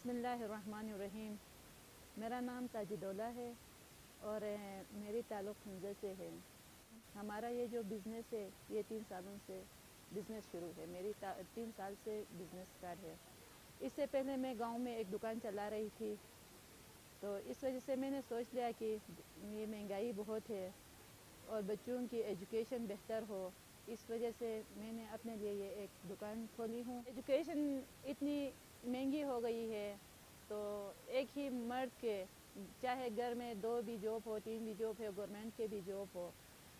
बिस्मिल्लाहिर्रहमानिर्रहीम। मेरा नाम ताजिदौला है और मेरी ताल्लुक़ हमज़ा से है। हमारा ये जो बिज़नेस है ये 3 सालों से बिज़नेस शुरू है। मेरी 3 साल से बिज़नेस स्टार्ट है। इससे पहले मैं गांव में एक दुकान चला रही थी, तो इस वजह से मैंने सोच लिया कि ये महंगाई बहुत है और बच्चों की एजुकेशन बेहतर हो, इस वजह से मैंने अपने लिए ये एक दुकान खोली हूँ। एजुकेशन इतनी महंगी हो गई है, तो एक ही मर्द के चाहे घर में 2 भी जॉब हो, 3 भी जॉब हो, गवर्नमेंट के भी जॉब हो,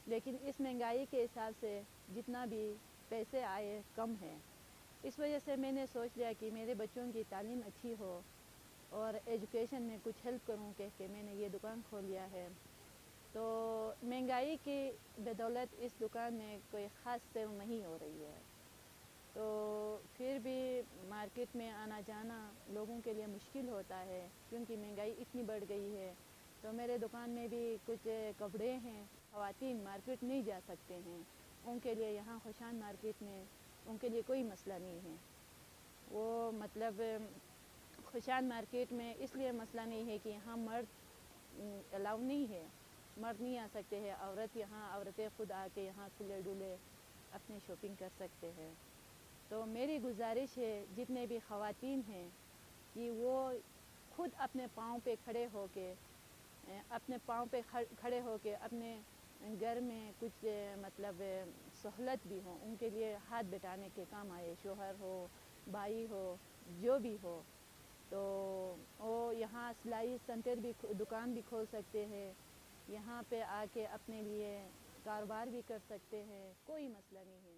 लेकिन इस महंगाई के हिसाब से जितना भी पैसे आए कम है। इस वजह से मैंने सोच लिया कि मेरे बच्चों की तालीम अच्छी हो और एजुकेशन में कुछ हेल्प करूं कह के मैंने ये दुकान खोल लिया है। तो महंगाई की बदौलत इस दुकान में कोई ख़ास सेल नहीं हो रही है, तो फिर भी मार्केट में आना जाना लोगों के लिए मुश्किल होता है क्योंकि महंगाई इतनी बढ़ गई है। तो मेरे दुकान में भी कुछ कपड़े हैं, ख़वातीन मार्केट नहीं जा सकते हैं, उनके लिए यहाँ खुशान मार्केट में उनके लिए कोई मसला नहीं है। वो मतलब खुशान मार्केट में इसलिए मसला नहीं है कि यहाँ मर्द अलाउ नहीं है, मर्द नहीं आ सकते हैं। औरतें खुद आके यहाँ खुले डुले अपनी शॉपिंग कर सकते हैं। तो मेरी गुजारिश है जितने भी ख़वातीन हैं कि वो खुद अपने पाँव पे खड़े होके अपने घर में कुछ मतलब सहूलत भी हो, उनके लिए हाथ बटाने के काम आए, शोहर हो, भाई हो, जो भी हो। तो वो यहाँ सिलाई सेंटर भी दुकान भी खोल सकते हैं, यहाँ पे आके अपने लिए कारोबार भी कर सकते हैं, कोई मसला नहीं है।